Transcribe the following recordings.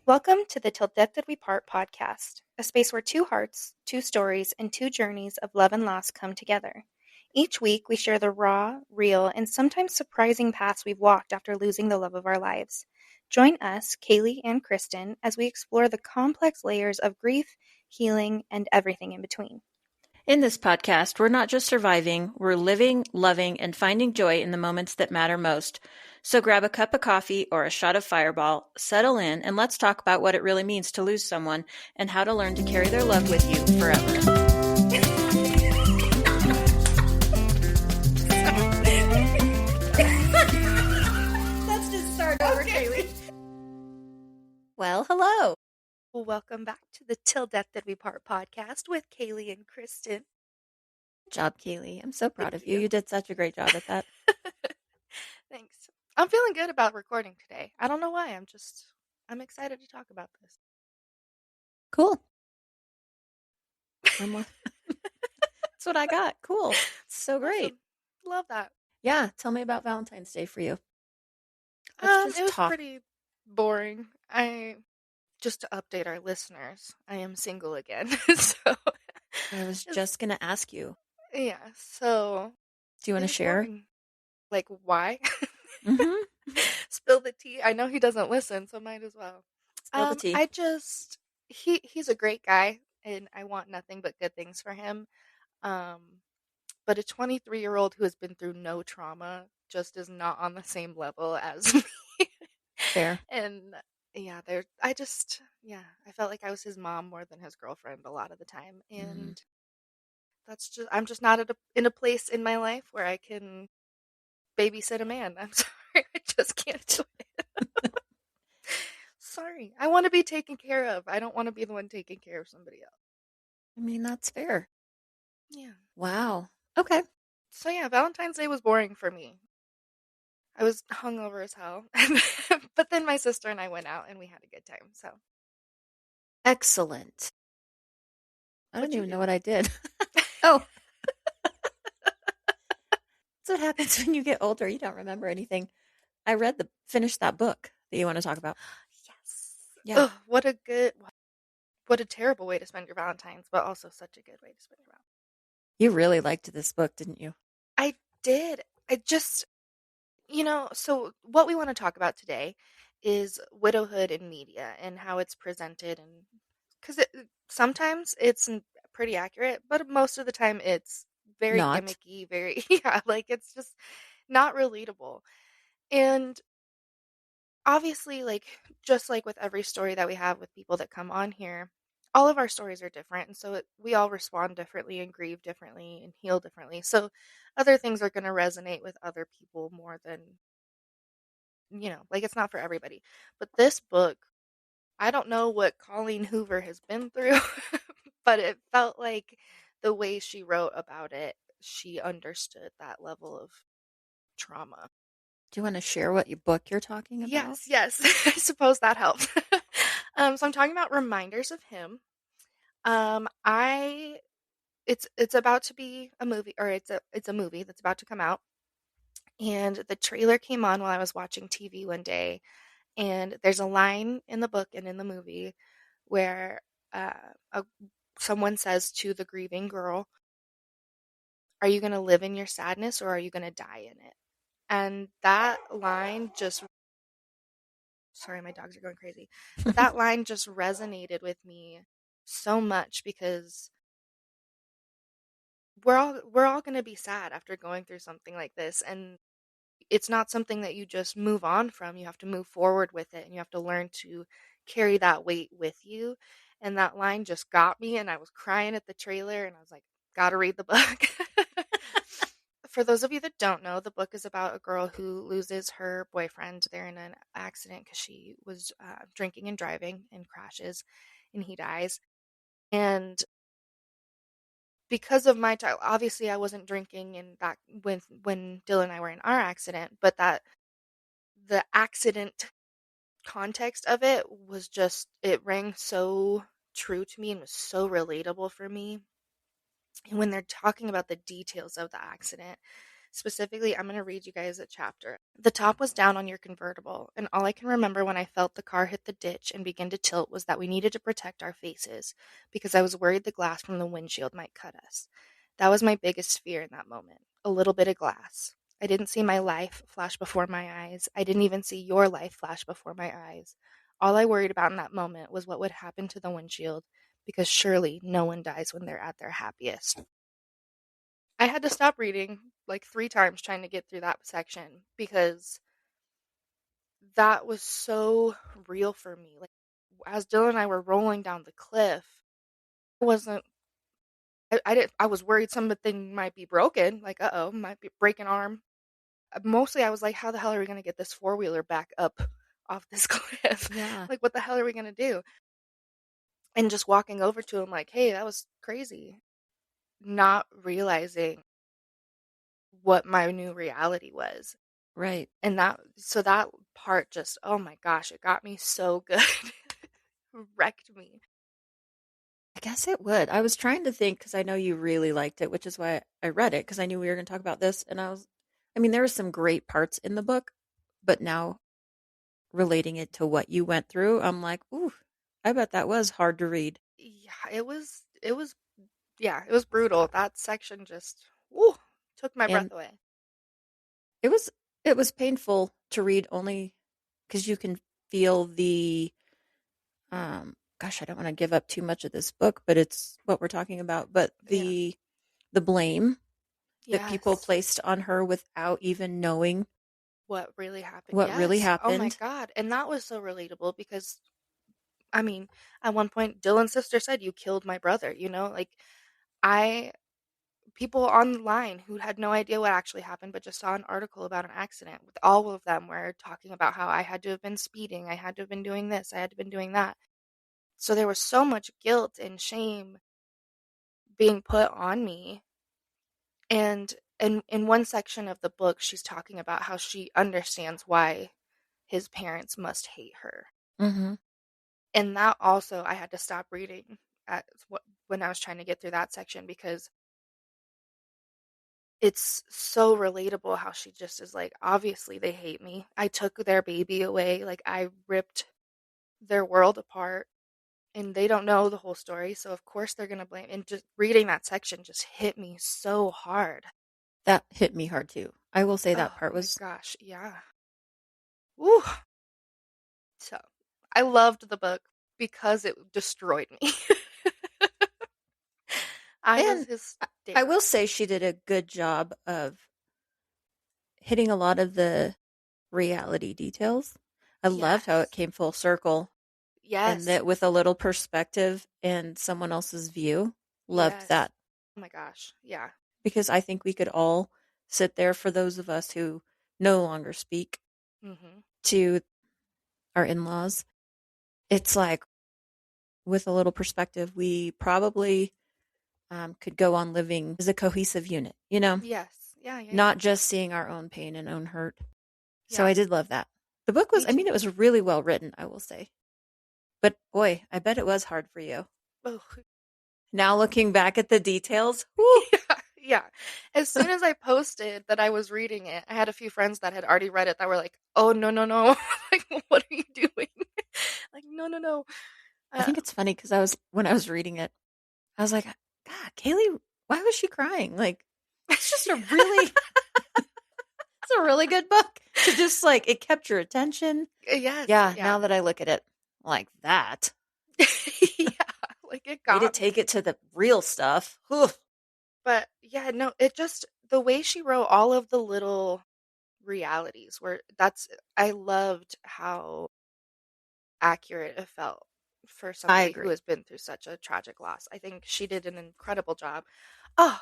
Welcome to the Till Death Did We Part podcast, a space where two hearts, two stories, and two journeys of love and loss come together. Each week, we share the raw, real, and sometimes surprising paths we've walked after losing the love of our lives. Join us, Kaylee and Kristen, as we explore the complex layers of grief, healing, and everything in between. In this podcast, we're not just surviving, we're living, loving, and finding joy in the moments that matter most. So grab a cup of coffee or a shot of Fireball, settle in, and let's talk about what it really means to lose someone and how to learn to carry their love with you forever. Let's just start over, Kaylee. Well, hello. Well, welcome back to the Till Death Did We Part podcast with Kaylee and Kristen. Good job, Kaylee. I'm so proud Thank of you. you. You did such a great job at that. Thanks. I'm feeling good about recording today. I don't know why. I'm excited to talk about this. Cool. That's what I got. Cool. So great. Awesome. Love that. Yeah. Tell me about Valentine's Day for you. Let's just It was talk. pretty boring. Just to update our listeners, I am single again. So I was just going to ask you. yeah. So Do you want to share? boring. Like why? Mm-hmm. Spill the tea. I know he doesn't listen, so might as well. Spill the tea. He's a great guy, and I want nothing but good things for him. But a 23-year-old who has been through no trauma just is not on the same level as me. Fair. And yeah, I felt like I was his mom more than his girlfriend a lot of the time. And I'm just not in a place in my life where I can babysit a man. I'm sorry, I just can't do it. Sorry, I want to be taken care of. I don't want to be the one taking care of somebody else. I mean, that's fair. Yeah. Wow. Okay. So yeah, Valentine's Day was boring for me. I was hungover as hell. But then my sister and I went out and we had a good time. So Excellent. I What'd don't you even do? know what I did. Oh. That's what happens when you get older. You don't remember anything. I finished that book that you want to talk about. yes. Yeah. Ugh, what a terrible way to spend your Valentine's, but also such a good way to spend your Valentine's. You really liked this book, didn't you? I did. I just, so what we want to talk about today is widowhood in media and how it's presented, and because sometimes it's pretty accurate, but most of the time it's very Not. gimmicky, very like it's just not relatable. And obviously, like just like with every story that we have with people that come on here, all of our stories are different, and so we all respond differently and grieve differently and heal differently. So other things are going to resonate with other people more than like it's not for everybody. But this book, I don't know what Colleen Hoover has been through, but it felt like the way she wrote about it, she understood that level of trauma. Do you want to share what book you're talking about? Yes. I suppose that helps. So I'm talking about Reminders of Him. It's about to be a movie, or it's a movie that's about to come out. And the trailer came on while I was watching TV one day, and there's a line in the book and in the movie where someone says to the grieving girl, "Are you going to live in your sadness or are you going to die in it?" And that line just sorry, my dogs are going crazy. But that line just resonated with me so much because we're all going to be sad after going through something like this, and it's not something that you just move on from. You have to move forward with it, and you have to learn to carry that weight with you. And that line just got me, and I was crying at the trailer, and I was like, gotta read the book. For those of you that don't know, the book is about a girl who loses her boyfriend. They're in an accident because she was drinking and driving and crashes, and he dies. And because of my child, obviously I wasn't drinking and that when Dylan and I were in our accident, but that the accident context of it was just, it rang so true to me and was so relatable for me. And when they're talking about the details of the accident, Specifically, I'm going to read you guys a chapter. The top was down on your convertible, and all I can remember when I felt the car hit the ditch and begin to tilt was that we needed to protect our faces because I was worried the glass from the windshield might cut us. That was my biggest fear in that moment. A little bit of glass. I didn't see my life flash before my eyes. I didn't even see your life flash before my eyes. All I worried about in that moment was what would happen to the windshield because surely no one dies when they're at their happiest. I had to stop reading like 3 times trying to get through that section because that was so real for me. Like as Dylan and I were rolling down the cliff, I wasn't I didn't I was worried something might be broken, like uh-oh, might be break an arm. Mostly I was like, how the hell are we going to get this four-wheeler back up off this cliff? Yeah. Like what the hell are we going to do? And just walking over to him like, "Hey, that was crazy." Not realizing what my new reality was. Right. And that part just, oh my gosh, it got me so good. Wrecked me. I guess it would. I was trying to think because I know you really liked it, which is why I read it because I knew we were going to talk about this. And I mean, there were some great parts in the book, but now relating it to what you went through, I'm like, ooh, I bet that was hard to read. Yeah, it was brutal. That section just, woo, took my breath And away. it was it was painful to read only because you can feel the gosh, I don't want to give up too much of this book, but it's what we're talking about, but Yeah. the blame that people Yes. placed on her without even knowing What really happened? what really Yes. Oh my happened. God. And that was so relatable because, I mean, at one point, Dylan's sister said, "You killed my brother," you know? Like, I people online who had no idea what actually happened but just saw an article about an accident. With all of them were talking about how I had to have been speeding, I had to have been doing this, I had to have been doing that. So there was so much guilt and shame being put on me. And in one section of the book, she's talking about how she understands why his parents must hate her. Mm-hmm. And that also I had to stop reading when I was trying to get through that section because it's so relatable how she just is like, obviously they hate me. I took their baby away. Like I ripped their world apart and they don't know the whole story. So of course they're going to blame. And just reading that section just hit me so hard. That hit me hard too. I will say that Oh part my was, gosh. Yeah. Woo. So I loved the book because it destroyed me. I was and I will hysterical. say she did a good job of hitting a lot of the reality details. I loved how it Yes. came full circle and Yes. that with a little perspective and someone else's view. Loved Yes. that Oh my gosh. Yeah. because I think we could all sit there for those of us who no longer speak Mhm. to our in laws. It's like with a little perspective, we probably could go on living as a cohesive unit, Yes. Yeah, yeah, yeah. not just seeing our own pain and own hurt. So Yeah. I did love that. The book was, Me I mean, too. it was really well written, I will say. But boy, I bet it was hard for you. Oh. Now looking back at the details, whoo. Yeah. Yeah. As soon as I posted that I was reading it, I had a few friends that had already read it that were like, "Oh, no, no, no." Like, "What are you doing?" Like, "No, no, no." I Uh, think it's funny because when I was reading it, I was like, God, Kaylee, why was she crying? Like, it's just it's a really good book to just like, it kept your attention. yes. Yeah, Yeah. now that I look at it like that, Yeah. Like it way to got take me. it to the real stuff. Whew. But yeah, no, it just the way she wrote all of the little realities where that's I loved how accurate it felt for I somebody who agree. has been through such a tragic loss. I think she did an incredible job. Oh,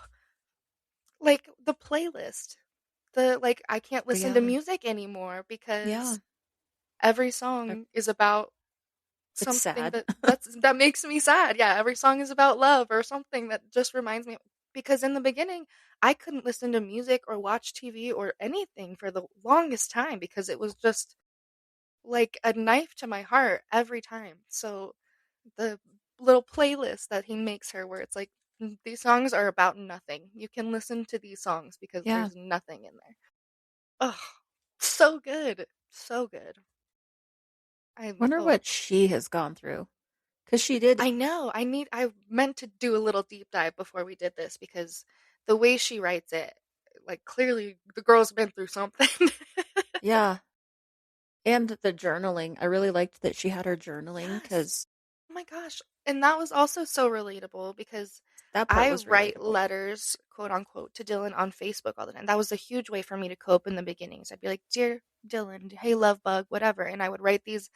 like the playlist. The like I can't Oh, listen to yeah. music anymore Yeah. because every Uh, song is about It's something sad. that makes me sad. Yeah, every song is about love or something that just reminds me because in the beginning I couldn't listen to music or watch TV or anything for the longest time because it was just like a knife to my heart every time. So the little playlist that he makes her where it's like These songs are about nothing. You can listen to these songs because Yeah. there's nothing in there. Oh, so good. So good. Wonder Oh, what she has gone through. Because she did, I know. I meant to do a little deep dive before we did this because the way she writes it, like clearly the girl's been through something. yeah. And the journaling. I really liked that she had her journaling Yes. because Oh my gosh. And that was also so relatable because that part I was write relatable. letters, quote unquote, to Dylan on Facebook all the time. That was a huge way for me to cope in the beginnings. I'd be like, "Dear Dylan, hey love bug, whatever." And I would write these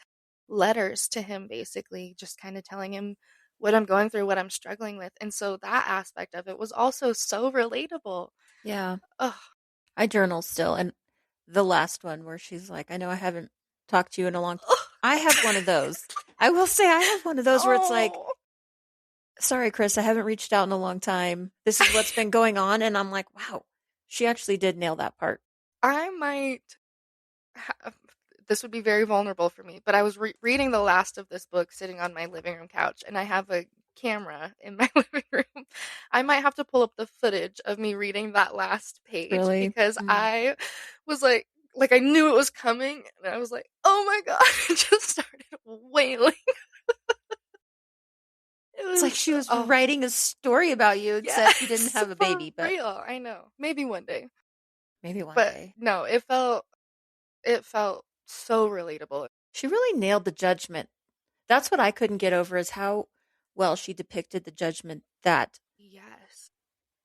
letters to him basically, just kind of telling him what I'm going through, what I'm struggling with. And so that aspect of it was also so relatable. Yeah. Oh, I journal still. And the last one where she's like, I know I haven't talked to you in a long time. I have one of those. I will say I have one of those where it's like, oh. sorry, Chris, I haven't reached out in a long time. This is what's been going on. And I'm like, wow, she actually did nail that part. I might ha- this would be very vulnerable for me, but I was reading the last of this book sitting on my living room couch, and I have a camera in my living room. I might have to pull up the footage of me reading that last page Really? because Mm. I was like I knew it was coming, and I was like, "Oh my god!" I just started wailing. It It's like was she was oh writing a story about you, except she didn't yes, have a for baby, but real. I know, maybe one day, maybe one but day. no, it felt so relatable. She really nailed the judgment. That's what I couldn't get over is how well she depicted the judgment that Yes.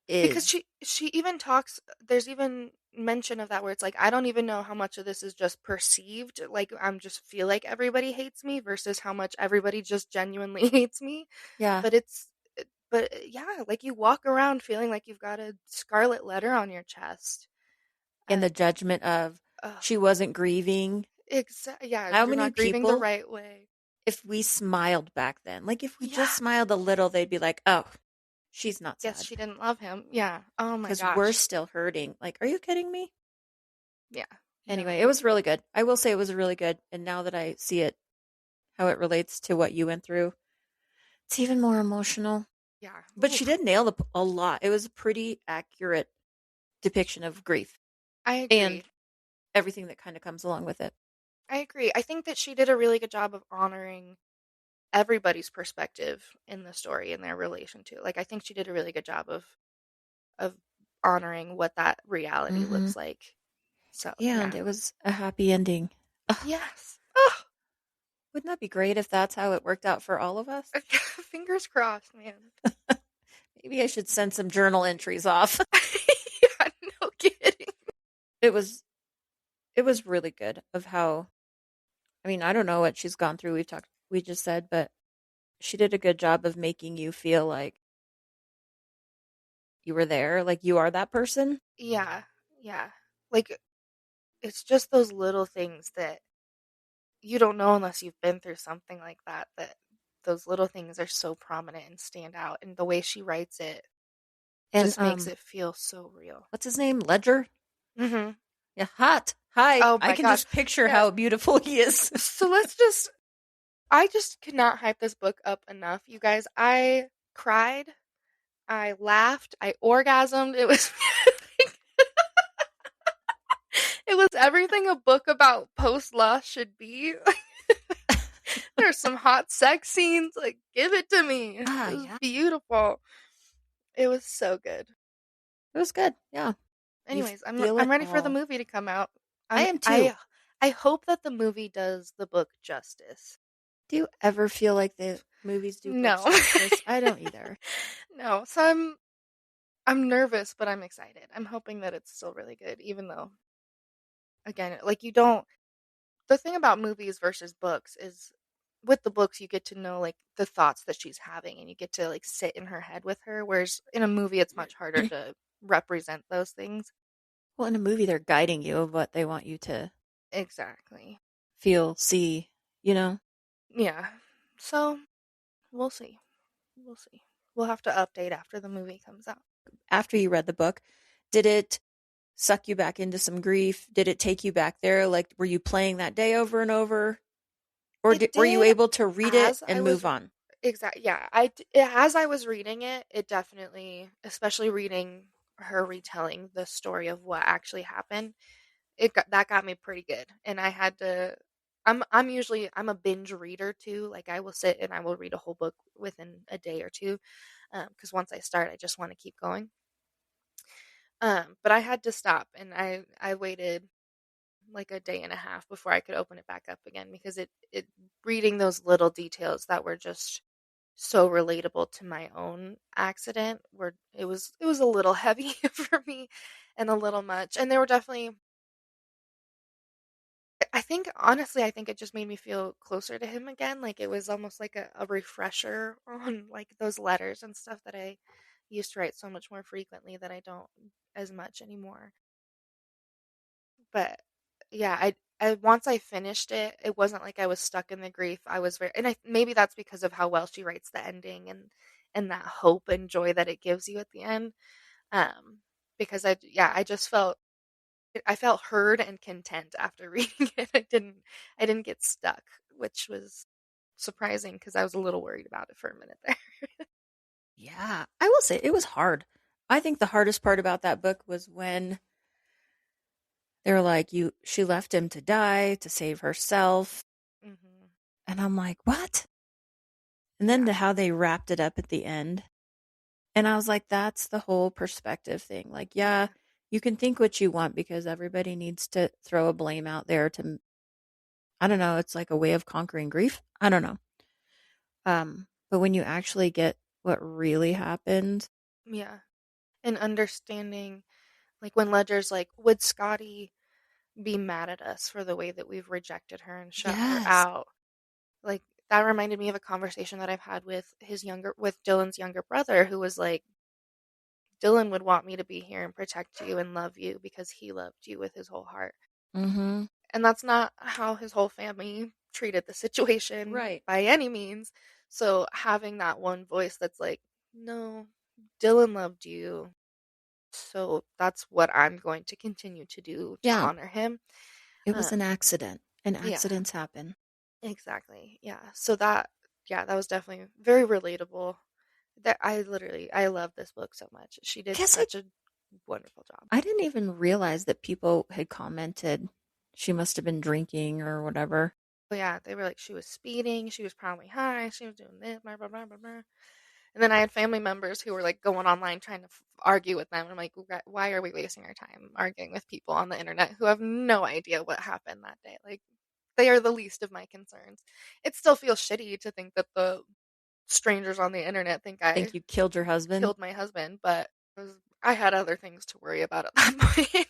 Because is. she even talks there's even mention of that where it's like, I don't even know how much of this is just perceived, like, I'm just feel like everybody hates me versus how much everybody just genuinely hates me, Yeah. but yeah, like, you walk around feeling like you've got a scarlet letter on your chest, And the and judgment of ugh, she wasn't grieving. yeah, How you're many not grieving the people, right way. if we smiled back then, like if we just Yeah. smiled a little, they'd be like, oh, she's not Guess sad. she didn't love him. Yeah. Oh my Because we're gosh. still hurting. Like, are you kidding me? Yeah. Anyway, No. it was really good. I will say it was really good. And now that I see it, how it relates to what you went through, it's even more emotional. Yeah. But she Oof. did nail a lot. It was a pretty accurate depiction of grief I agree. and everything that kind of comes along with it. I agree. I think that she did a really good job of honoring everybody's perspective in the story and their relation to it. Like, I think she did a really good job of honoring what that reality Hmm. looks like. So, And yeah. it was a happy ending. Ugh, Yes. Oh, wouldn't that be great if that's how it worked out for all of us? fingers crossed, man. Maybe I should send some journal entries off. Yeah, no kidding. It was it was really good of how, I mean, I don't know what she's gone through. We just said, but she did a good job of making you feel like you were there, like you are that person. Yeah. Yeah. Like, it's just those little things that you don't know unless you've been through something like that, that those little things are so prominent and stand out. And the way she writes it And just makes it feel so real. what's his name? Ledger? Hmm. Yeah, hot. Hi. Oh I my can gosh. just picture Yes. how beautiful he is. So I just could not hype this book up enough. You guys, I cried, I laughed, I orgasmed. It was it was everything a book about post-loss should be. There's some hot sex scenes, like give it to me. It Ah, was yeah. beautiful. It was so good. It was good. Yeah. You Anyways, I'm feel I'm it ready for the all. movie to come out. I I'm am too. I hope that the movie does the book justice. Do you ever feel like the movies do books No. justice? I don't either. No. So I'm nervous, but I'm excited. I'm hoping that it's still really good, even though, again, like you don't. The thing about movies versus books is with the books, you get to know like the thoughts that she's having and you get to like sit in her head with her. Whereas in a movie, it's much harder to represent those things. Well, in a movie, they're guiding you of what they want you to Exactly. feel, see, you know? Yeah. So we'll see. We'll see. We'll have to update after the movie comes out. After you read the book, did it suck you back into some grief? Did it take you back there? Like, were you playing that day over and over? Or It were you did able to read it as I and was move on? Exactly. Yeah, as I was reading it, it definitely, especially reading her retelling the story of what actually happened, that got me pretty good. And I had to I'm usually I'm a binge reader too. Like I will sit and I will read a whole book within a day or two. Because once I start, I just want to keep going. But I had to stop, and I waited like a day and a half before I could open it back up again, because it reading those little details that were just so relatable to my own accident, where it was a little heavy for me and a little much. And there were definitely, I think, honestly, I think it just made me feel closer to him again. Like it was almost like a refresher on like those letters and stuff that I used to write so much more frequently that I don't as much anymore. But yeah, I once I finished it, it wasn't like I was stuck in the grief. I was very, and I maybe that's because of how well she writes the ending, and that hope and joy that it gives you at the end. Um, because I just I felt heard and content after reading it. I didn't get stuck, which was surprising because I was a little worried about it for a minute there. Yeah, I will say it was hard. I think the hardest part about that book was when they were like, "You, she left him to die to save herself," Hmm. and I'm like, "What?" And then Yeah, to how they wrapped it up at the end, and I was like, "That's the whole perspective thing." Like, yeah, yeah, you can think what you want because everybody needs to throw a blame out there to, I don't know, it's like a way of conquering grief. I don't know. But when you actually get what really happened, yeah. And understanding, like when Ledger's like, would Scotty be mad at us for the way that we've rejected her and shut her yes. out? Like that reminded me of a conversation that I've had with Dylan's younger brother, who was like, Dylan would want me to be here and protect you and love you because he loved you with his whole heart. Mm-hmm. And that's not how his whole family treated the situation Right. by any means. So having that one voice that's like, no, Dylan loved you. So that's what I'm going to continue to do to Yeah. honor him. It was an Um, accident, and yeah, accidents happen. exactly. Yeah. So yeah, that was definitely very relatable. That I love this book so much. She I did guess such a wonderful job. I didn't even realize that people had commented she must have been drinking or whatever. But yeah, they were like, she was speeding, she was probably high, she was doing this, blah, blah, blah, blah, blah. And then I had family members who were like going online trying to argue with them. And I'm like, why are we wasting our time arguing with people on the internet who have no idea what happened that day? Like, they are the least of my concerns. It still feels shitty to think that the strangers on the internet think I Think you killed your husband? killed my husband, but I had other things to worry about at that point.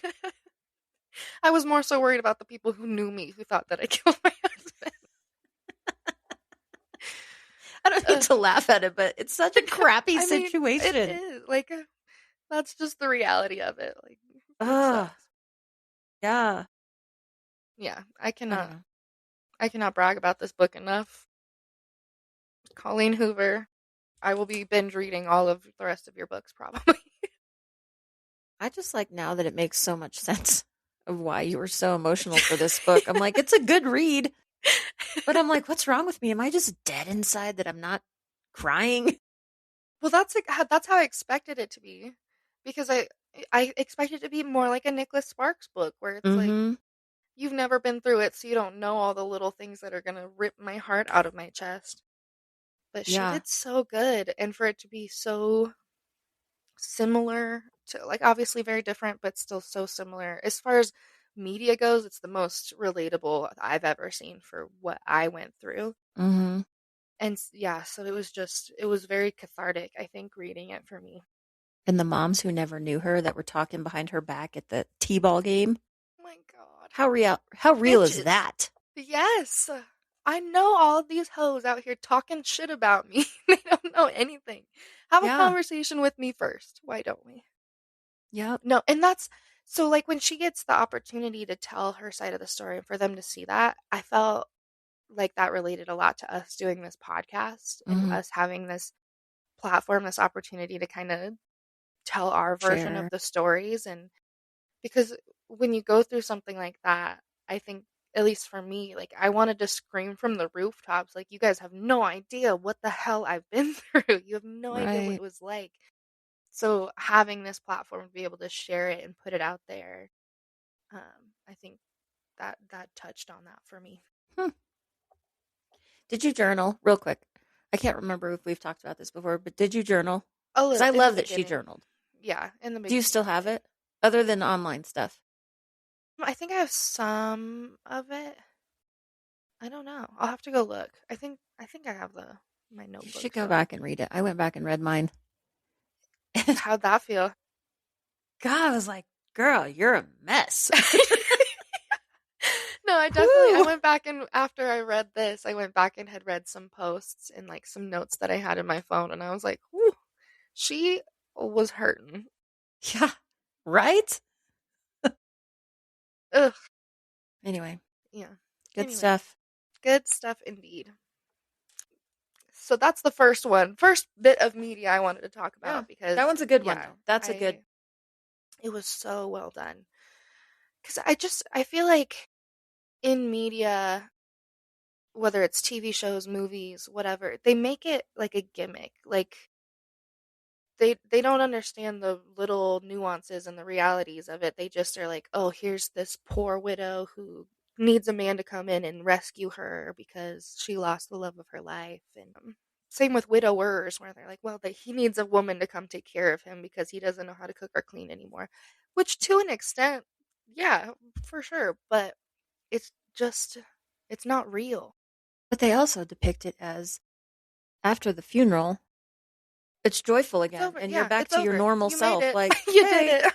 I was more so worried about the people who knew me who thought that I killed my husband. I don't mean Uh, to laugh at it, but it's such a crappy I mean, it situation. is like that's just the reality of it. Like, it Ugh. sucks. Yeah. Yeah, I don't know. I cannot brag about this book enough. Colleen Hoover, I will be binge reading all of the rest of your books probably. I just like now that it makes so much sense of why you were so emotional for this book. I'm like, it's a good read, but I'm like, what's wrong with me? Am I just dead inside that I'm not crying? Well, that's how I expected it to be, because I expected it to be more like a Nicholas Sparks book where it's like Mm-hmm. you've never been through it, so you don't know all the little things that are gonna rip my heart out of my chest. But she Yeah. did so good, and for it to be so similar to, like, obviously very different, but still so similar. As far as media goes, it's the most relatable I've ever seen for what I went through. Mm-hmm. And yeah, so it was very cathartic, I think, reading it for me. And the moms who never knew her that were talking behind her back at the T-ball game. Oh my God. How real is Bitches. that? Yes. I know all of these hoes out here talking shit about me. They don't know anything. Have a Yeah. conversation with me first. Why don't we? Yep. No, and that's so, like, when she gets the opportunity to tell her side of the story and for them to see that, I felt like that related a lot to us doing this podcast and Mm-hmm. us having this platform, this opportunity to kind of tell our version of Share. the stories. And because when you go through something like that, I think at least for me, like, I wanted to scream from the rooftops, like, "You guys have no idea what the hell I've been through. You have no idea what Right. it was like." So, having this platform to be able to share it and put it out there, I think that touched on that for me. Hmm. Did you journal? Real quick. I can't remember if we've talked about this before, but did you journal? A Because little I in the love that she beginning. journaled. Yeah, in the Do you beginning still I have did. it? Other than online stuff? I think I have some of it. I don't know. I'll have to go look. I think I have the my You should notebook go still. back and read it. I went back and read mine. And How'd that feel? God, I was like, girl, you're a mess. No, I Whew. went back and after I read this, I went back and had read some posts and like some notes that I had in my phone, and I was like, "Whew, she was hurting." Yeah. Right? Ugh. Anyway, Yeah. good Anyway, stuff. good stuff indeed. So that's the first one. First bit of media I wanted to talk Yeah. about That because one's a good one, yeah, though. That's a good. I it was so well done. Cuz I feel like in media, whether it's TV shows, movies, whatever, they make it like a gimmick. Like they don't understand the little nuances and the realities of it. They just are like, "Oh, here's this poor widow who needs a man to come in and rescue her because she lost the love of her life." And same with widowers, where they're like, "Well, he needs a woman to come take care of him because he doesn't know how to cook or clean anymore." Which, to an extent, yeah, for sure. But it's just, it's not real. But they also depict it as after the funeral, it's joyful It's again, over. and you're Yeah, back it's to your over. normal You made self. it. Like, You did hey, it.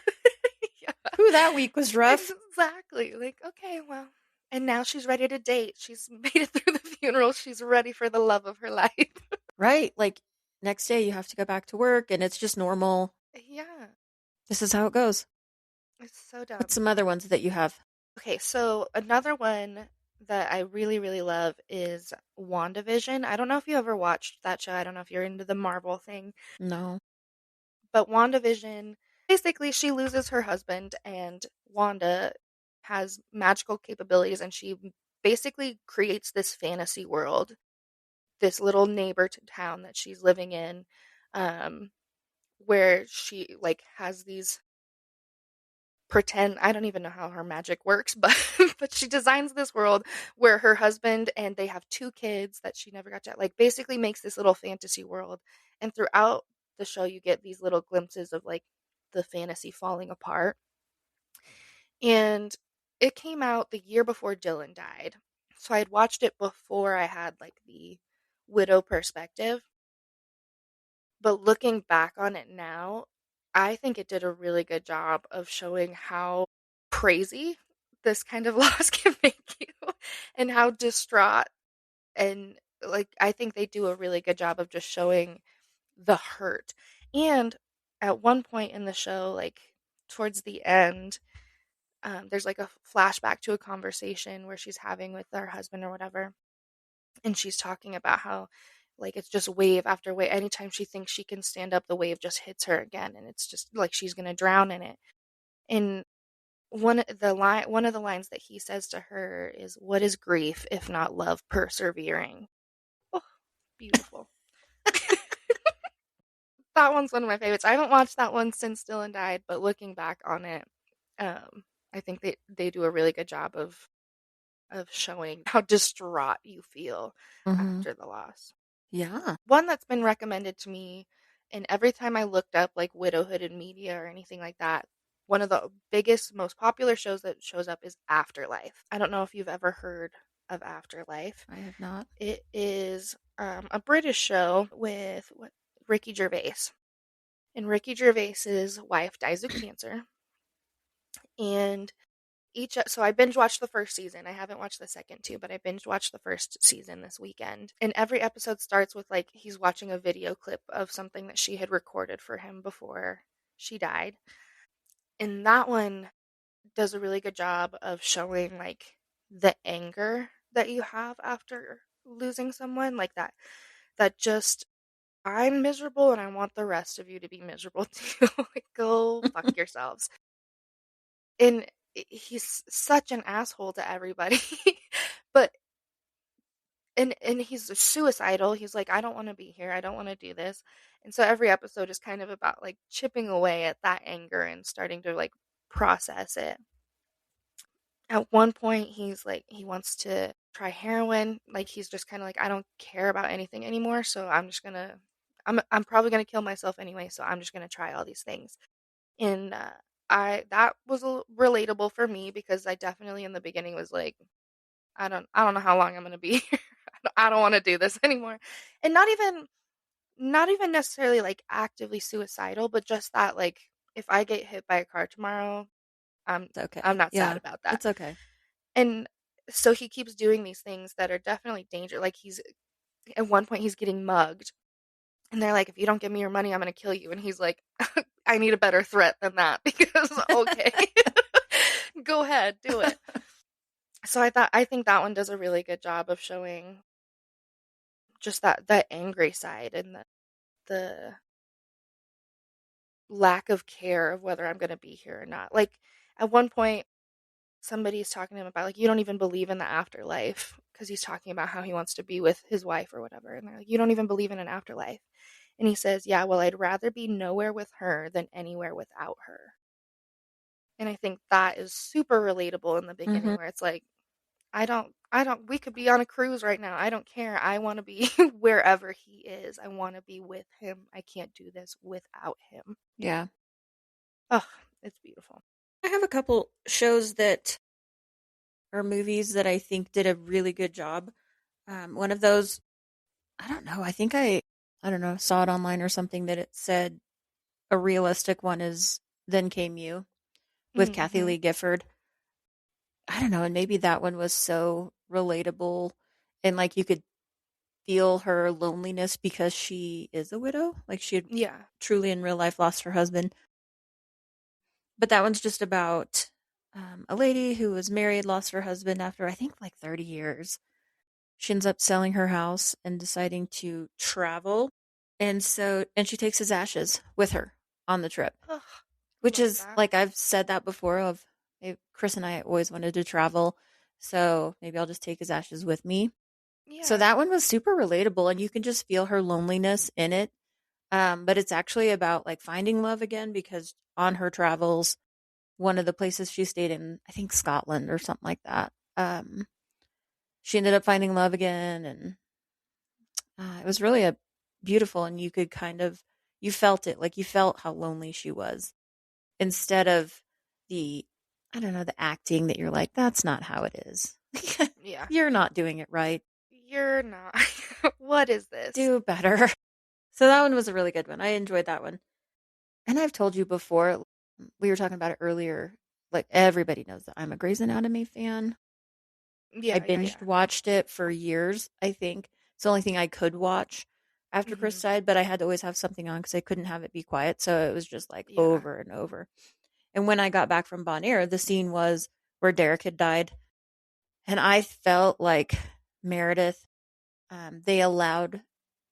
Yeah. who that week was rough. Exactly. Like, okay, well, and now she's ready to date. She's made it through the funeral. She's ready for the love of her life. Right? Like, next day you have to go back to work, and it's just normal. Yeah, This is how it goes. it's so What's dumb. some other ones that you have? Okay, so another one that I really, really love is WandaVision. I don't know if you ever watched that show. I don't know if you're into the Marvel thing, No. but WandaVision, basically, she loses her husband, and Wanda has magical capabilities, and she basically creates this fantasy world, this little neighbor to town that she's living in, um, where she like has these pretend, I don't even know how her magic works, but but she designs this world where her husband and they have two kids that she never got to, like, basically makes this little fantasy world. And throughout the show you get these little glimpses of like the fantasy falling apart. And it came out the year before Dylan died. So I had watched it before I had like the widow perspective. But looking back on it now, I think it did a really good job of showing how crazy this kind of loss can make you and how distraught. And like, I think they do a really good job of just showing the hurt. And at one point in the show, like towards the end, there's like a flashback to a conversation where she's having with her husband or whatever, and she's talking about how like it's just wave after wave. Anytime she thinks she can stand up, the wave just hits her again, and it's just like she's gonna drown in it. And one of the lines that he says to her is, "What is grief if not love persevering?" Oh, beautiful. That one's one of my favorites. I haven't watched that one since Dylan died, but looking back on it, I think they do a really good job of showing how distraught you feel Mm-hmm. after the loss. Yeah. One that's been recommended to me, and every time I looked up like widowhood in media or anything like that, one of the biggest, most popular shows that shows up is Afterlife. I don't know if you've ever heard of Afterlife. I have not. It is a British show with Ricky Gervais. And Ricky Gervais's wife dies of cancer. And so I binge watched the first season. I haven't watched the second two, but I binge watched the first season this weekend. And every episode starts with like he's watching a video clip of something that she had recorded for him before she died. And that one does a really good job of showing like the anger that you have after losing someone, like that just, I'm miserable and I want the rest of you to be miserable too. Like, go fuck yourselves. And he's such an asshole to everybody. But and he's suicidal. He's like, "I don't wanna be here. I don't wanna do this." And so every episode is kind of about, like, chipping away at that anger and starting to, like, process it. At one point, he's like he wants to try heroin, like, he's just kinda like, "I don't care about anything anymore, so I'm just gonna I'm probably gonna kill myself anyway, so I'm just gonna try all these things." And, I that was a relatable for me because I definitely in the beginning was like, I don't know how long I'm gonna be here. I don't wanna do this anymore." And not even necessarily, like, actively suicidal, but just that, like, if I get hit by a car tomorrow, I'm It's I'm okay. not sad Yeah, about that. it's okay. And so he keeps doing these things that are definitely danger like, he's at one point, he's getting mugged, and they're like, "If you don't give me your money, I'm gonna kill you." And he's like, "I need a better threat than that because okay. Go ahead, do it." So I think that one does a really good job of showing just that angry side and the lack of care of whether I'm gonna be here or not. Like, at one point, somebody's talking to him about, like, "You don't even believe in the afterlife," because he's talking about how he wants to be with his wife or whatever, and they're like, "You don't even believe in an afterlife." And he says, "Yeah, well, I'd rather be nowhere with her than anywhere without her." And I think that is super relatable in the beginning Mhm. where it's like, I don't we could be on a cruise right now. I don't care. I wanna be wherever he is. I wanna be with him. I can't do this without him. Yeah. Ugh, it's beautiful. I have a couple shows that are movies that I think did a really good job. One of those, I don't know, I don't know, saw it online or something that it said a realistic one is Then Came You with Kathy Mhm. Lee Gifford. I don't know, and maybe that one was so relatable and like you could feel her loneliness because she is a widow. Like she had Yeah. truly in real life lost her husband. But that one's just about a lady who was married, lost her husband after I think like 30 years. She ends up selling her house and deciding to travel. And she takes his ashes with her on the trip, Ugh, I which love is that. like I've said that before of Chris and I always wanted to travel. So maybe I'll just take his ashes with me. So Yeah. that one was super relatable and you can just feel her loneliness in it. But it's actually about like finding love again because on her travels, one of the places she stayed in, I think Scotland or something like that. She ended up finding love again, and it was really a beautiful. And you could kind of you felt it, like you felt how lonely she was instead of the I don't know the acting that you're like that's not how it is. Yeah. You're not doing it right. You're not. What is this? Do better. So that one was a really good one. I enjoyed that one. And I've told you before, we were talking about it earlier. Like everybody knows that I'm a Grey's Anatomy fan. I Yeah, yeah, binged yeah. watched it for years, I think. It's the only thing I could watch after Chris Mhm. died, but I had to always have something on because I couldn't have it be quiet. So it was just like Yeah. over and over. And when I got back from Bon Air, the scene was where Derek had died. And I felt like Meredith, they allowed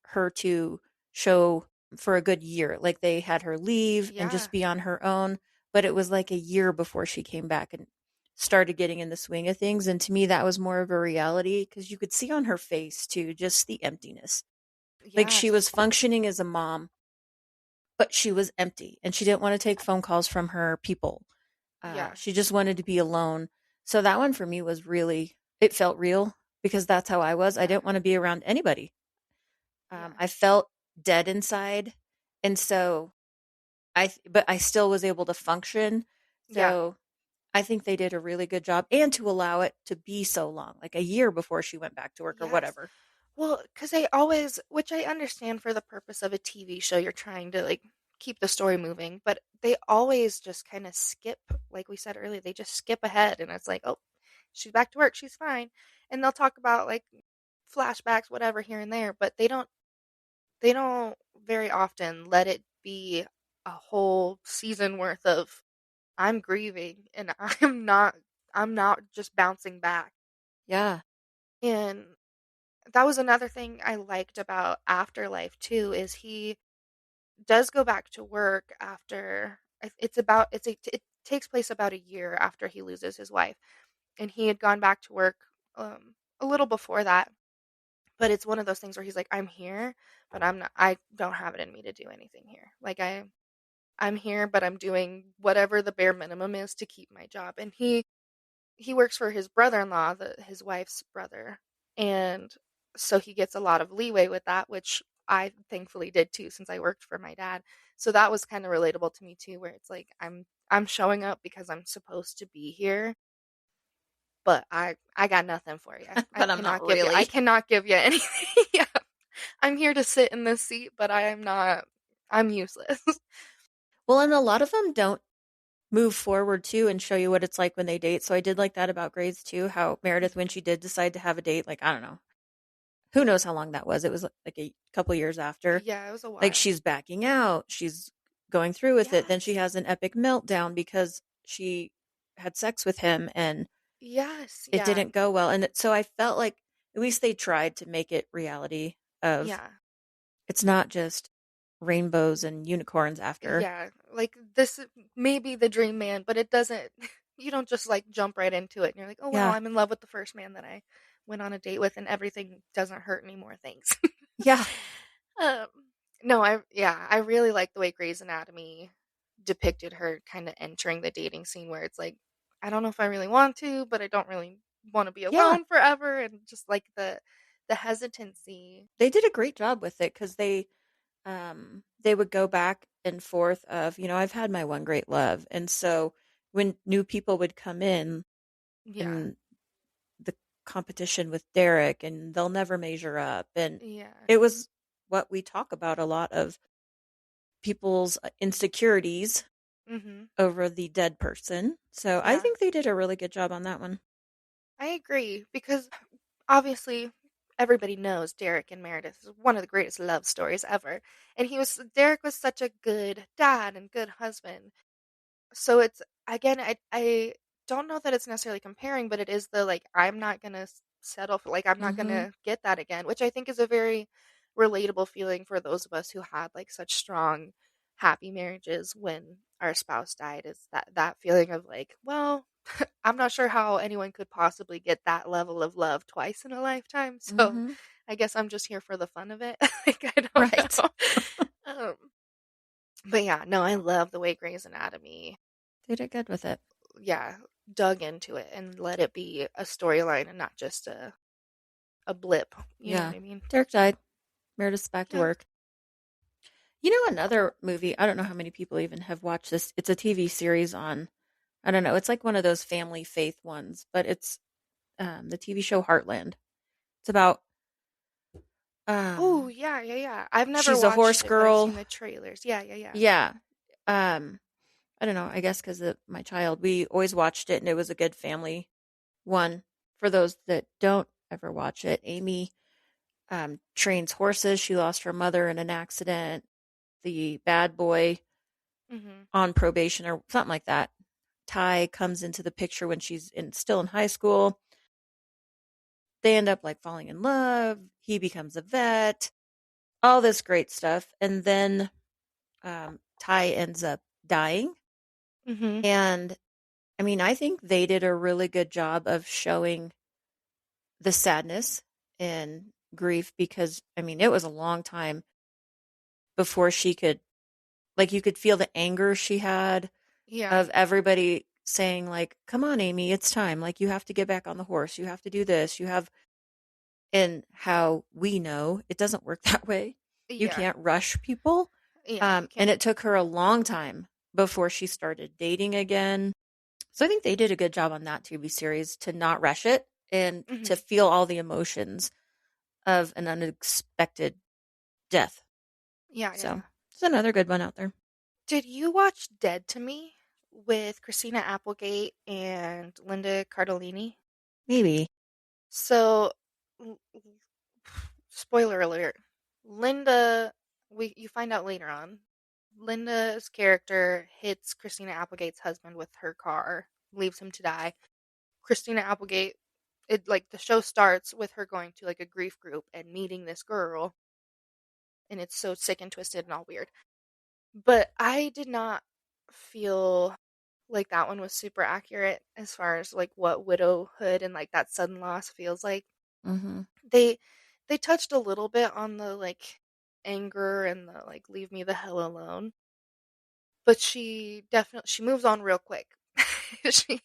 her to show for a good year. Like they had her leave and Yeah. just be on her own. But it was like a year before she came back and started getting in the swing of things. And to me, that was more of a reality because you could see on her face too, just the emptiness. Like she Yes. was functioning as a mom, but she was empty and she didn't want to take phone calls from her people. Yeah. She just wanted to be alone. So that one for me was really, it felt real because that's how I was. I Yeah. didn't want to be around anybody. Yeah. I felt dead inside. And so but I still was able to function. Yeah. So I think they did a really good job and to allow it to be so long, like a year before she went back to work or Yes. whatever. Well, because they always which I understand for the purpose of a TV show, you're trying to, like, keep the story moving, but they always just kinda skip like we said earlier, they just skip ahead, and it's like, "Oh, she's back to work, she's fine." And they'll talk about, like, flashbacks, whatever, here and there, but they don't very often let it be a whole season worth of, "I'm grieving, and I'm not just bouncing back." Yeah. And that was another thing I liked about Afterlife too, is he does go back to work after it's about it's a it takes place about a year after he loses his wife, and he had gone back to work a little before that. But it's one of those things where he's like, I'm here, but I don't have it in me to do anything here. Like I'm here, but I'm doing whatever the bare minimum is to keep my job. And he works for his brother-in-law, his wife's brother, and so he gets a lot of leeway with that, which I thankfully did too, since I worked for my dad. So that was kind of relatable to me too, where it's like I'm showing up because I'm supposed to be here, but I got nothing for you. But I'm not I really. cannot give you anything. Yeah. I'm here to sit in this seat, but I am not I'm useless. Well, and a lot of them don't move forward too and show you what it's like when they date. So I did like that about Grades too, how Meredith, when she did decide to have a date, like, I don't know, who knows how long that was. It was like a couple years after. Yeah, it was a Like while. she's backing out, she's going through with it. Then she Yes. has an epic meltdown because she had sex with him and Yes, it yeah. didn't go well. And so I felt like at least they tried to make it reality of Yeah. it's not just rainbows and unicorns after. Yeah, like this may be the dream man, but it doesn't you don't just like jump right into it and you're like, "Oh wow, Yeah. I'm in love with the first man that I went on a date with and everything doesn't hurt anymore, thanks." Yeah. Um, no, I really like the way Grey's Anatomy depicted her kind of entering the dating scene where it's like, I don't know if I really want to, but I don't really want to be Yeah. alone forever, and just like the hesitancy. They did a great job with it because they would go back and forth of, I've had my one great love. And so when new people would come in Yeah. and the competition with Derek and they'll never measure up. And Yeah. it was what we talk about a lot of people's insecurities Mhm. over the dead person. So I Yeah. think they did a really good job on that one. I agree because obviously everybody knows Derek and Meredith is one of the greatest love stories ever. And Derek was such a good dad and good husband. So it's again, I don't know that it's necessarily comparing, but it is the like I'm not gonna settle for like I'm not Mm-hmm. gonna get that again, which I think is a very relatable feeling for those of us who had like such strong, happy marriages when our spouse died. Is that feeling of like, well, I'm not sure how anyone could possibly get that level of love twice in a lifetime. So Mm-hmm. I guess I'm just here for the fun of it. Like I don't Right. know. Um, but yeah, no, I love the way Grey's Anatomy They did good with it. yeah, dug into it and let it be a storyline and not just a blip. You know what Yeah. I mean? Derek died. Meredith's back to Yeah. work. Another movie, I don't know how many people even have watched this. It's a TV series on, I don't know, it's like one of those family faith ones, but it's the TV show Heartland. It's about Oh, um yeah, yeah, yeah. I've never she's a horse watched it, but I've seen girl. the trailers. Yeah, yeah, yeah. Yeah. Um I don't know, I guess cuz of my child, we always watched it and it was a good family one. For those that don't ever watch it, Amy trains horses. She lost her mother in an accident. The bad boy Mhm. on probation or something like that. Ty comes into the picture when still in high school. They end up like falling in love. He becomes a vet. All this great stuff, and then Ty ends up dying. Mhm. And I mean, I think they did a really good job of showing the sadness and grief because I mean, it was a long time before she could like you could feel the anger she had Yeah. of everybody saying like, "Come on, Amy, it's time. Like you have to get back on the horse. You have to do this. You have." And how we know it doesn't work that way. You Yeah. can't rush people. Yeah, you And can't. it took her a long time before she started dating again. So I think they did a good job on that TV series to not rush it and to Mhm. feel all the emotions of an unexpected death. Yeah, So yeah. it's another good one out there. Did you watch Dead to Me with Christina Applegate and Linda Cardellini? Maybe. So, l- spoiler alert. Linda, we you find out later on. Linda's character hits Christina Applegate's husband with her car, leaves him to die. Christina Applegate, it like the show starts with her going to like a grief group and meeting this girl, and it's so sick and twisted and all weird. But I did not feel. like that one was super accurate as far as like what widowhood and like that sudden loss feels like. Mm-hmm. They they touched a little bit on the like anger and the like leave me the hell alone, but she moves on real quick. She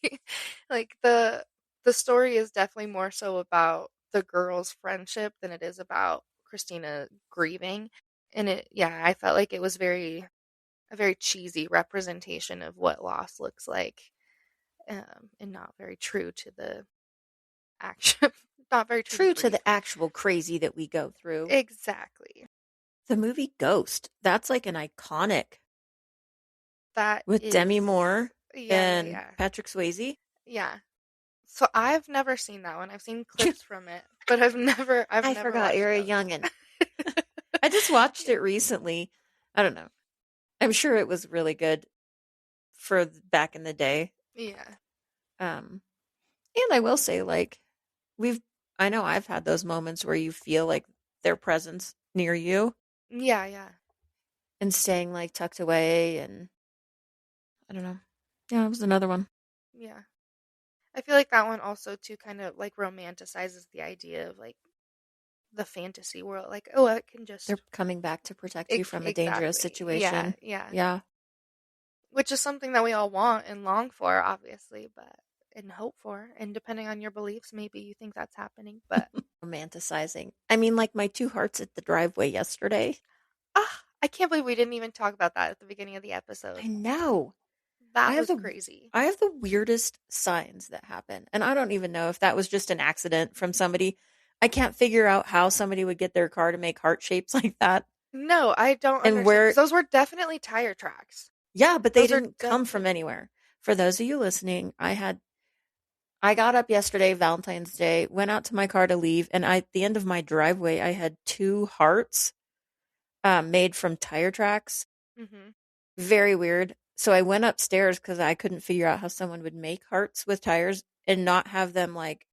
like the story is definitely more so about the girl's friendship than it is about Christina grieving. And it yeah, I felt like it was a very cheesy representation of what loss looks like, and not very true to the action, not very true to True to grief. the actual crazy that we go through. Exactly. The movie Ghost, that's like an iconic That with Demi is Moore yeah, yeah, and yeah. Patrick Swayze. Yeah. So I've never seen that one. I've seen clips from it, but I've I never forgot watched you're a Ghost. youngin'. I just watched Yeah. it recently. I don't know. I'm sure it was really good for back in the day. Yeah. Um, and I will say, like, we've, I know I've had those moments where you feel like their presence near you Yeah, yeah. and staying like tucked away. And I don't know. Yeah, it was another one. Yeah. I feel like that one also too kind of like romanticizes the idea of like the fantasy world. Like, oh, I can They're just coming back to protect you from a dangerous exactly. Yeah, situation. yeah. Yeah. Which is something that we all want and long for, obviously, but and hope for. And depending on your beliefs, maybe you think that's happening. But Romanticizing. I mean, like my two hearts at the driveway yesterday. I can't believe we didn't even talk about that at the beginning of the episode. I know. I That have was the crazy. I have the weirdest signs that happen. And I don't even know if that was just an accident from somebody. I can't figure out how somebody would get their car to make heart shapes like that. No, I don't And understand because where those were definitely tire tracks. yeah, but they Those are didn't come from definitely anywhere. For those of you listening, I got up yesterday, Valentine's Day, went out to my car to leave, and at the end of my driveway I had two hearts made from tire tracks. hmm Very weird. So I went upstairs because I couldn't figure out how someone would make hearts with tires and not have them like,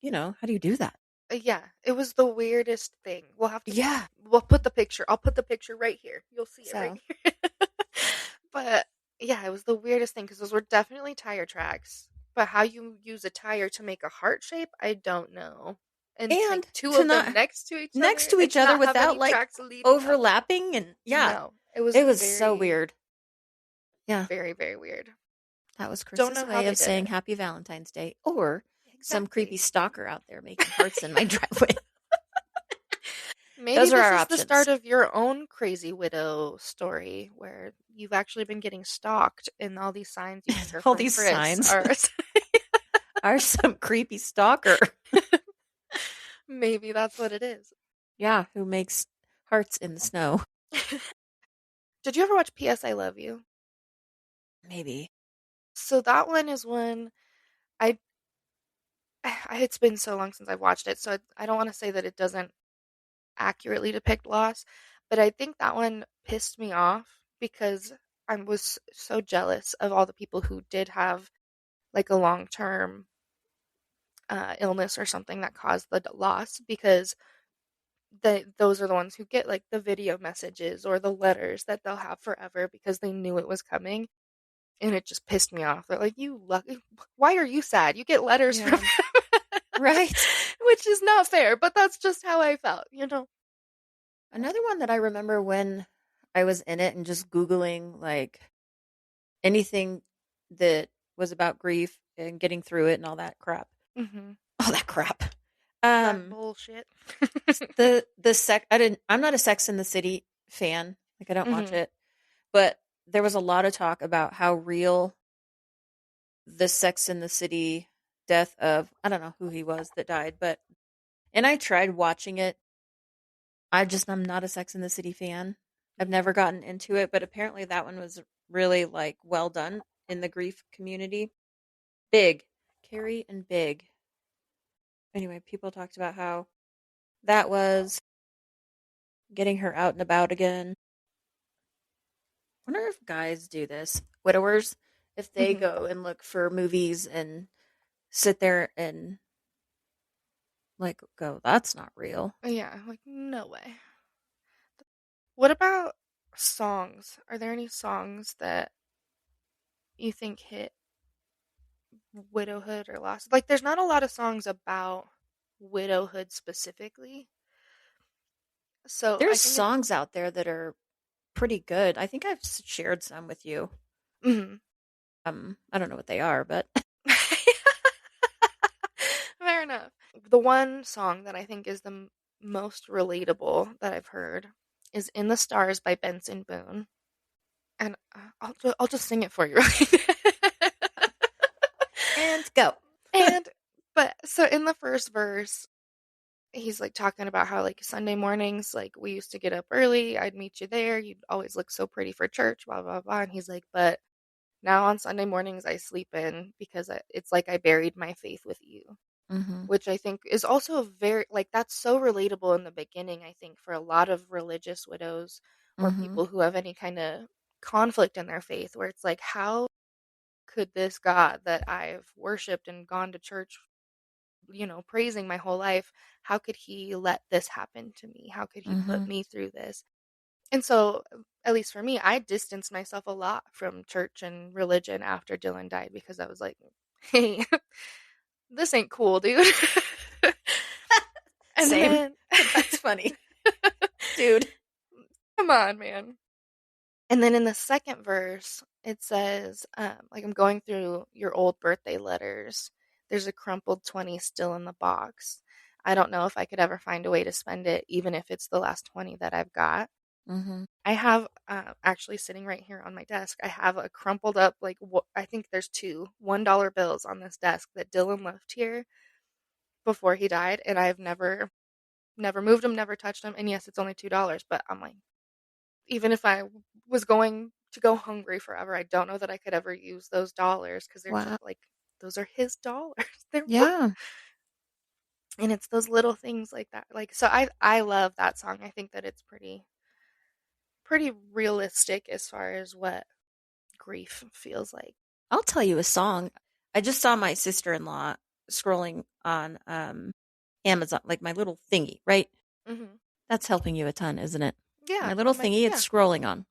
how do you do that? Yeah, it was the weirdest thing. Yeah. We'll put the picture. I'll put the picture right here. You'll see it right So, here. But yeah, it was the weirdest thing because those were definitely tire tracks. But how you use a tire to make a heart shape, I don't know. And like and two to of them not next to each next other to and each other not have without any like tracks leading up. overlapping and yeah, No, it was it was so very, weird. Yeah, very, very weird. that was Don't Chris's know how way they of did saying it. happy Valentine's Day or some creepy Exactly. stalker out there making hearts in my driveway. Maybe Those are this our is the options. start of your own crazy widow story where you've actually been getting stalked and all these signs you think are All from these Chris signs are are some creepy stalker. maybe that's what it is. Yeah, who makes hearts in the snow. Did you ever watch PS I Love You? Maybe. So that one is one I it's been so long since I've watched it, so I don't want to say that it doesn't accurately depict loss, but I think that one pissed me off because I was so jealous of all the people who did have like a long-term illness or something that caused the loss because those are the ones who get like the video messages or the letters that they'll have forever because they knew it was coming. And it just pissed me off. They're like, "You lucky. Why are you sad? You get letters from Yeah. Right. which is not fair, but that's just how I felt, you know? Another one that I remember when I was in it and just Googling like anything that was about grief and getting through it and all that crap. hmm All that crap. That Um bullshit. I'm not a Sex in the City fan. Like I don't watch hmm it. But there was a lot of talk about how real the Sex in the City death of I don't know who he was that died, but and I tried watching it. I'm not a Sex in the City fan. I've Yeah. never gotten into it, but apparently that one was really like well done in the grief community. Big. Carrie and Big. Anyway, people talked about how that was getting her out and about again. I wonder if guys do this. Widowers, if they hmm go and look for movies and sit there and like go, that's not real. Yeah, like no way. What about songs? Are there any songs that you think hit widowhood or loss? Like, there's not a lot of songs about widowhood specifically. So I There's think it's. songs out there that are pretty good. I think I've shared some with you. Mhm. I don't know what they are, but Fair enough. The one song that I think is the most relatable that I've heard is "In the Stars" by Benson Boone, and I'll just sing it for you. and go. And but so in the first verse, he's like talking about how like Sunday mornings, like we used to get up early. I'd meet you there. You'd always look so pretty for church. Blah blah blah. And he's like, but now on Sunday mornings I sleep in because it's like I buried my faith with you. Mm-hmm. Which I think is also a very like that's so relatable in the beginning, I think, for a lot of religious widows or Mm-hmm. people who have any kind of conflict in their faith, where it's like, how could this God that I've worshipped and gone to church, praising my whole life, how could he let this happen to me? How could he Mm-hmm. put me through this? And so, at least for me, I distanced myself a lot from church and religion after Dylan died because I was like, hey, this ain't cool, dude. And Same. then, That's funny. Dude. come on, man. And then in the second verse, it says, like, I'm going through your old birthday letters. There's a crumpled 20 still in the box. I don't know if I could ever find a way to spend it, even if it's the last 20 that I've got. Mm-hmm. I have actually sitting right here on my desk, I have a crumpled up, like, I think there's two $1 bills on this desk that Dylan left here before he died. And I've never moved them, never touched them. And yes, it's only $2, but I'm like, even if I was going to go hungry forever, I don't know that I could ever use those dollars because they're just Wow. like, those are his dollars. They're Yeah. and it's those little things like that. Like, so I love that song. I think that it's pretty realistic as far as what grief feels like. I'll tell you a song. I just saw my sister-in-law scrolling on Amazon, like my little thingy, right? Hmm. That's helping you a ton, isn't it? Yeah, My little on my thingy yeah. it's scrolling on.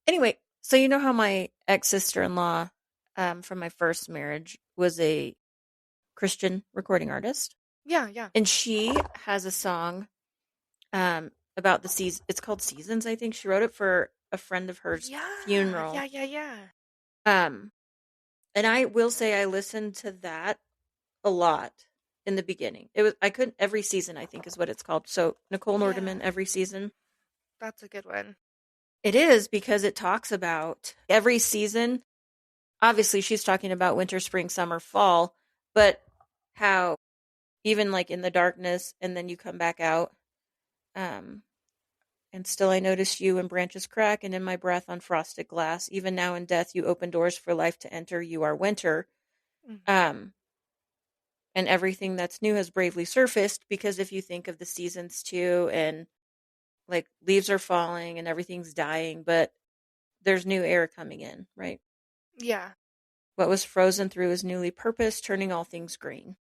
Anyway, so you know how my ex-sister-in-law from my first marriage was a Christian recording artist? Yeah, yeah. And she has a song about the season. It's called Seasons, I think. She wrote it for a friend of hers' Yeah, funeral. yeah, yeah, yeah. Um, and I will say I listened to that a lot in the beginning. It was I couldn't every season, I think is what it's called. So Nicole Yeah, Nordeman every season. that's a good one. It is because it talks about every season. Obviously, she's talking about winter, spring, summer, fall, but how even like in the darkness and then you come back out. Um, and still I notice you when branches crack and in my breath on frosted glass. Even now in death you open doors for life to enter. You are winter. Hmm. Um, and everything that's new has bravely surfaced because if you think of the seasons too and like leaves are falling and everything's dying, but there's new air coming in, right? Yeah, What was frozen through is newly purposed, turning all things green.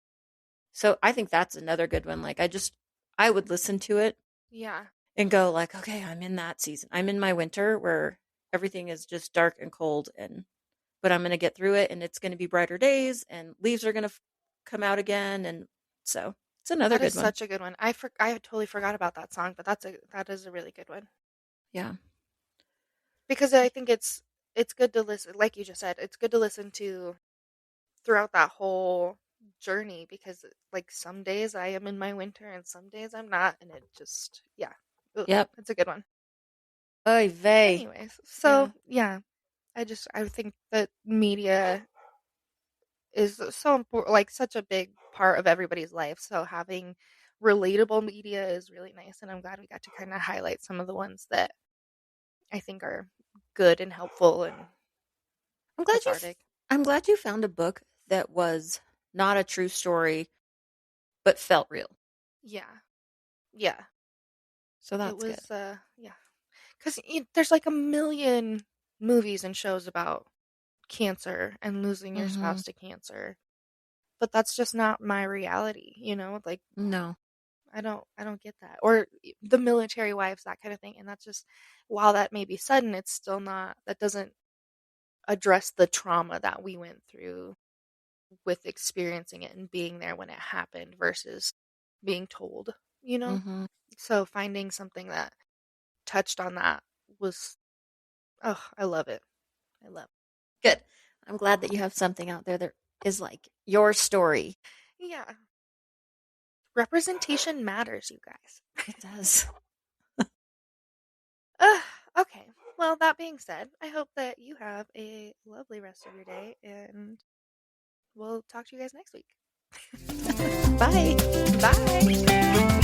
So I think that's another good one. Like I would listen to it yeah. and go like, okay, I'm in that season. I'm in my winter where everything is just dark and cold and but I'm going to get through it and it's going to be brighter days and leaves are going to come out again and so it's another That is good one. such a good one. I had totally forgot about that song, but that is a really good one. Yeah. Because I think it's good to listen, like you just said, it's good to listen to throughout that whole journey because like some days I am in my winter and some days I'm not, and it just yeah. Ugh, Yep. it's a good one. Oy vey. Anyways, so Yeah. yeah, I think that media is so important, like such a big part of everybody's life. So having relatable media is really nice, and I'm glad we got to kind of highlight some of the ones that I think are good and helpful and I'm glad cathartic. I'm glad you found a book that was not a true story but felt real. Yeah, yeah. So It that's good. was, yeah. Because there's like a million movies and shows about cancer and losing your Mhm. spouse to cancer, but that's just not my reality. Like No. I don't get that. Or the military wives, that kind of thing. And that's just, while that may be sudden, it's still not. That doesn't address the trauma that we went through with experiencing it and being there when it happened versus being told, you know? Mm-hmm. So finding something that touched on that was, oh, I love it. I love Good. I'm glad that you have something out there that is like your story. it. Yeah. Representation matters, you guys. It does. Ugh, okay. Well, that being said, I hope that you have a lovely rest of your day, and we'll talk to you guys next week. Bye. Bye.